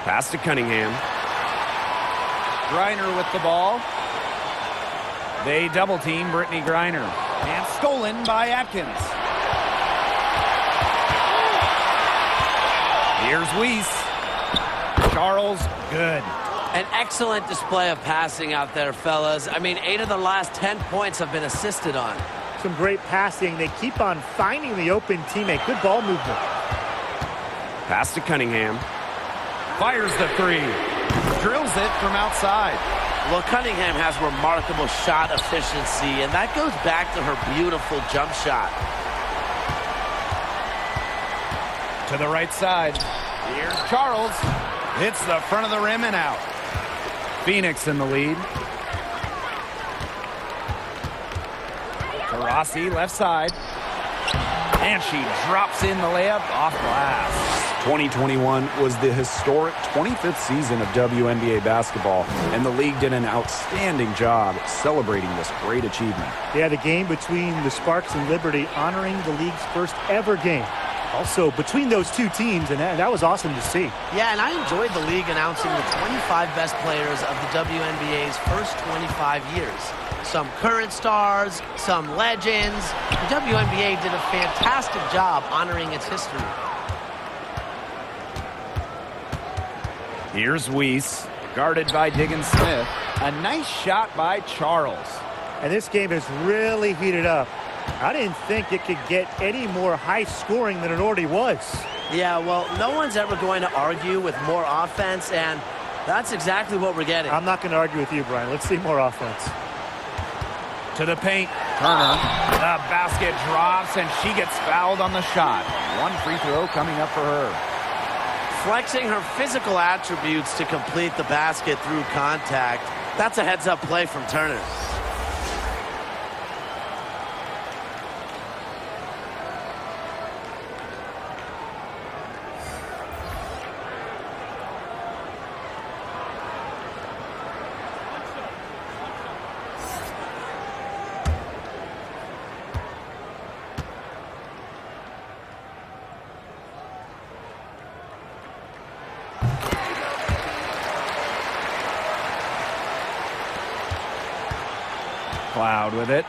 Pass to Cunningham. Griner with the ball. They double team Brittany Griner. And stolen by Atkins. Here's Weiss. Charles, good. An excellent display of passing out there, fellas. I mean, 8 of the last 10 points have been assisted on. Some great passing. They keep on finding the open teammate. Good ball movement. Pass to Cunningham. Fires the 3. Drills it from outside. Well, Cunningham has remarkable shot efficiency, and that goes back to her beautiful jump shot. To the right side. Here's Charles. Hits the front of the rim and out. Phoenix in the lead. Taurasi left side. And she drops in the layup off glass. 2021 was the historic 25th season of WNBA basketball, and the league did an outstanding job celebrating this great achievement. Yeah, the game between the Sparks and Liberty honoring the league's first ever game. Also, between those two teams, and that was awesome to see. Yeah, and I enjoyed the league announcing the 25 best players of the WNBA's first 25 years. some current stars, some legends. The WNBA did a fantastic job honoring its history. Here's Weiss, guarded by Diggins Smith. A nice shot by Charles. And this game is really heated up. I didn't think it could get any more high scoring than it already was. Yeah, well, no one's ever going to argue with more offense, and that's exactly what we're getting. I'm not going to argue with you, Brian. Let's see more offense. To the paint, Turner. The basket drops, and she gets fouled on the shot. One free throw coming up for her. Flexing her physical attributes to complete the basket through contact. That's a heads-up play from Turner. Cloud with it.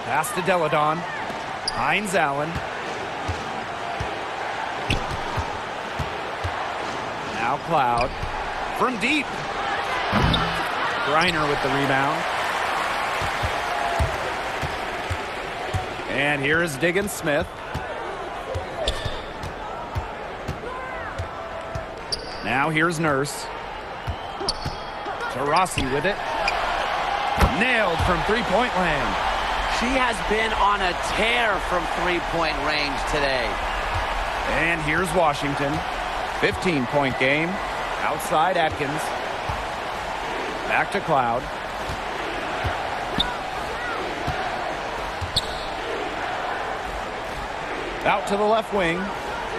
Pass to Deladon. Hines Allen. Now Cloud. From deep. Griner with the rebound. And here is Diggins Smith. Now here's Nurse. Rossi with it. Nailed from three-point land. She has been on a tear from three-point range today. And here's Washington. 15-point game. Outside Atkins. Back to Cloud. Out to the left wing.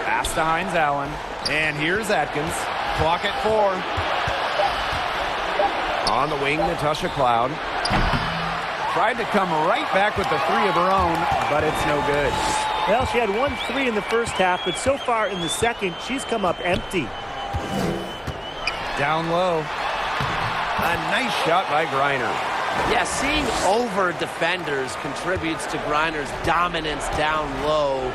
Pass to Hines Allen. And here's Atkins. Clock at 4. On the wing, Natasha Cloud. Tried to come right back with the three of her own, but it's no good. Well, she had 1 3 in the first half, but so far in the second, she's come up empty. Down low. A nice shot by Griner. Yeah, seeing over defenders contributes to Griner's dominance down low.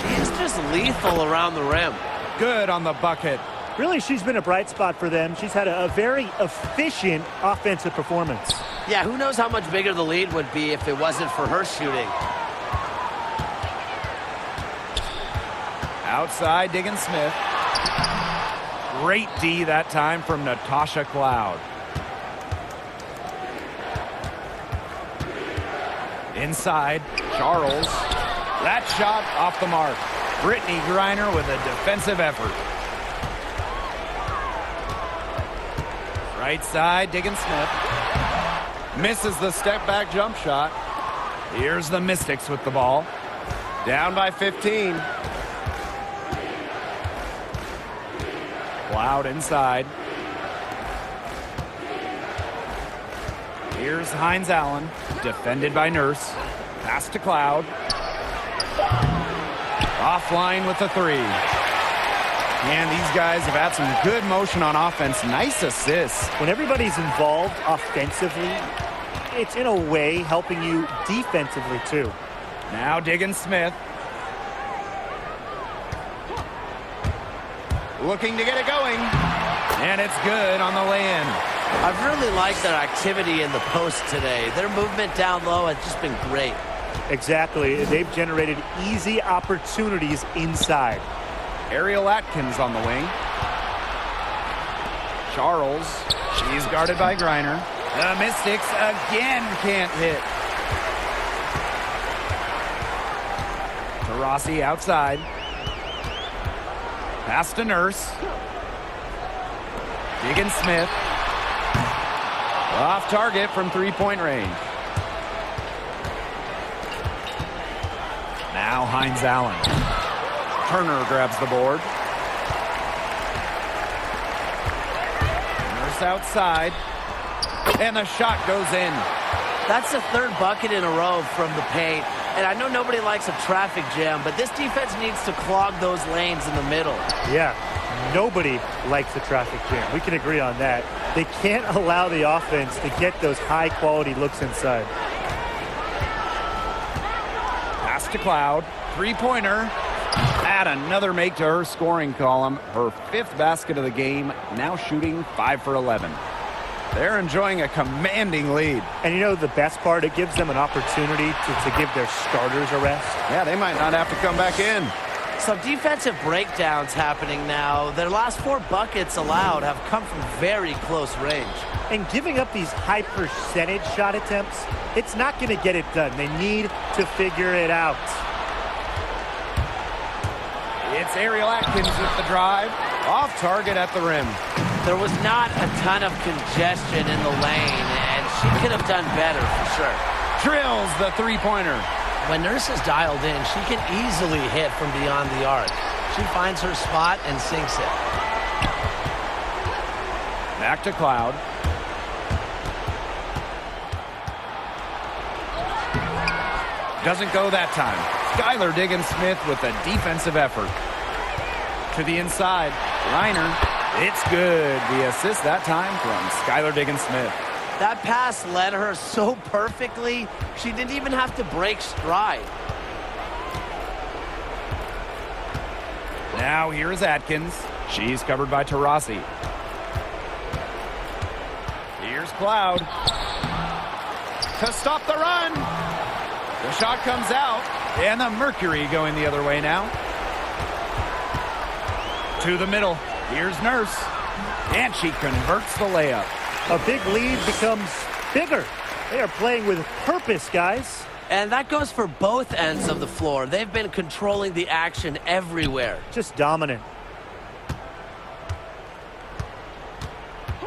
She is just lethal around the rim. Good on the bucket. Really, she's been a bright spot for them. She's had a very efficient offensive performance. Yeah, who knows how much bigger the lead would be if it wasn't for her shooting. Outside, Diggins Smith. Great D that time from Natasha Cloud. Inside, Charles. That shot off the mark. Brittany Griner with a defensive effort. Right side, Diggins Smith. Misses the step-back jump shot. Here's the Mystics with the ball. Down by 15. Cloud inside. Here's Hines Allen, defended by Nurse. Pass to Cloud. Offline with the three. And these guys have had some good motion on offense. Nice assists. When everybody's involved offensively, it's in a way helping you defensively too. Now Diggins Smith. Looking to get it going. And it's good on the lay-in. I've really liked their activity in the post today. Their movement down low has just been great. Exactly. They've generated easy opportunities inside. Ariel Atkins on the wing. Charles. She's guarded by Griner. The Mystics again can't hit. Rossi outside. Pass to Nurse. Diggins Smith. Off target from three-point range. Now Hines Allen. Turner grabs the board. Nurse outside. And the shot goes in. That's the third bucket in a row from the paint. And I know nobody likes a traffic jam, but this defense needs to clog those lanes in the middle. Yeah, Nobody likes the traffic jam. We can agree on that. They can't allow the offense to get those high-quality looks inside. Pass to Cloud. Three-pointer. Add another make to her scoring column. Her 5th basket of the game, now shooting 5 for 11. They're enjoying a commanding lead. And you know the best part? It gives them an opportunity to give their starters a rest. Yeah, they might not have to come back in. Some defensive breakdowns happening now. Their last 4 buckets allowed have come from very close range. And giving up these high percentage shot attempts, it's not going to get it done. They need to figure it out. It's Ariel Atkins with the drive. Off target at the rim. There was not a ton of congestion in the lane, and she could have done better for sure. Drills the three-pointer. When Nurse is dialed in, she can easily hit from beyond the arc. She finds her spot and sinks it. Back to Cloud. Doesn't go that time. Skylar Diggins-Smith with a defensive effort. To the inside. Reiner. It's good. The assist that time from Skylar Diggins-Smith. That pass led her so perfectly, she didn't even have to break stride. Now here's Atkins. She's covered by Taurasi. Here's Cloud. To stop the run. The shot comes out. And the Mercury going the other way now. To the middle. Here's Nurse. And she converts the layup. A big lead becomes bigger. They are playing with purpose, guys. And that goes for both ends of the floor. They've been controlling the action everywhere. Just dominant.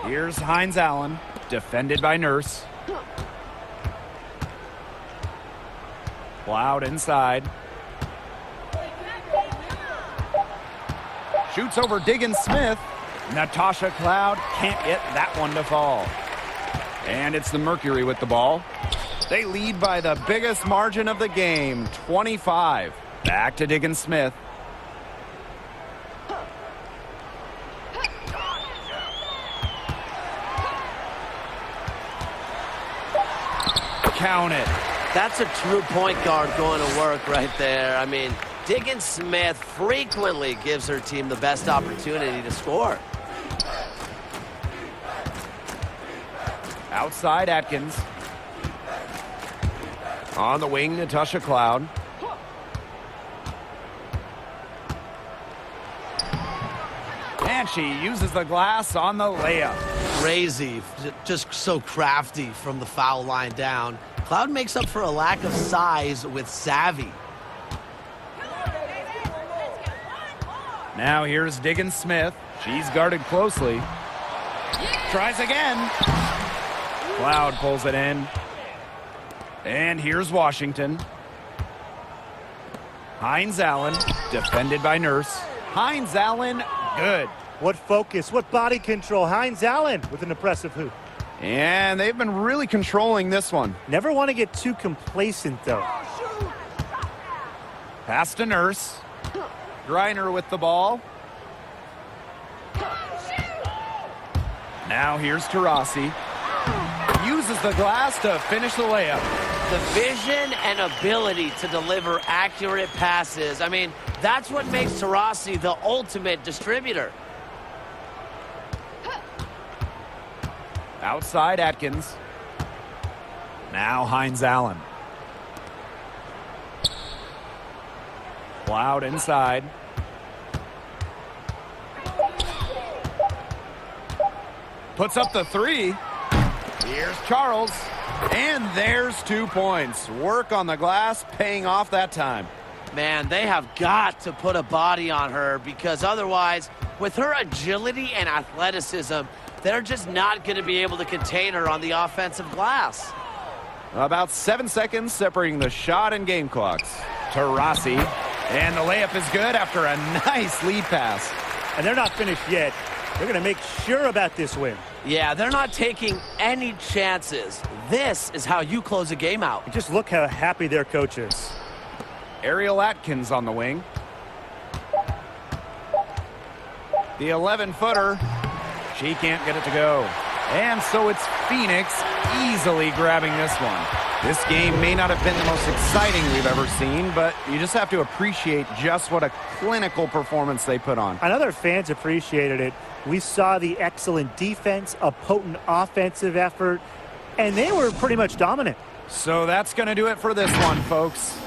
Here's Hines Allen, defended by Nurse. Cloud inside. Shoots over Diggins-Smith. Natasha Cloud can't get that one to fall. And it's the Mercury with the ball. They lead by the biggest margin of the game, 25. Back to Diggins-Smith. Count it. That's a true point guard going to work right there. I mean, Diggins-Smith frequently gives her team the best opportunity to score. Outside Atkins. On the wing, Natasha Cloud. And she uses the glass on the layup. Crazy, just so crafty from the foul line down. Cloud makes up for a lack of size with savvy. Now here's Diggins-Smith. She's guarded closely. Tries again. Cloud pulls it in. And here's Washington. Hines Allen, defended by Nurse. Hines Allen, good. What focus, what body control. Hines Allen with an impressive hoop. And they've been really controlling this one. Never want to get too complacent, though. Pass to Nurse. Griner with the ball. Now here's Taurasi. Uses the glass to finish the layup. The vision and ability to deliver accurate passes. I mean, that's what makes Taurasi the ultimate distributor. Outside Atkins. Now Hines Allen. Cloud inside. Puts up the three. Here's Charles. And there's 2 points. Work on the glass paying off that time. Man, they have got to put a body on her because otherwise, with her agility and athleticism, they're just not going to be able to contain her on the offensive glass. About 7 seconds separating the shot and game clocks. Taurasi. And the layup is good after a nice lead pass. And they're not finished yet. They're going to make sure about this win. Yeah, they're not taking any chances. This is how you close a game out. And just look how happy their coach is. Ariel Atkins on the wing. The 11-footer. She can't get it to go. And so it's Phoenix easily grabbing this one. This game may not have been the most exciting we've ever seen, but you just have to appreciate just what a clinical performance they put on. I know their fans appreciated it. We saw the excellent defense, a potent offensive effort, and they were pretty much dominant. So that's going to do it for this one, folks.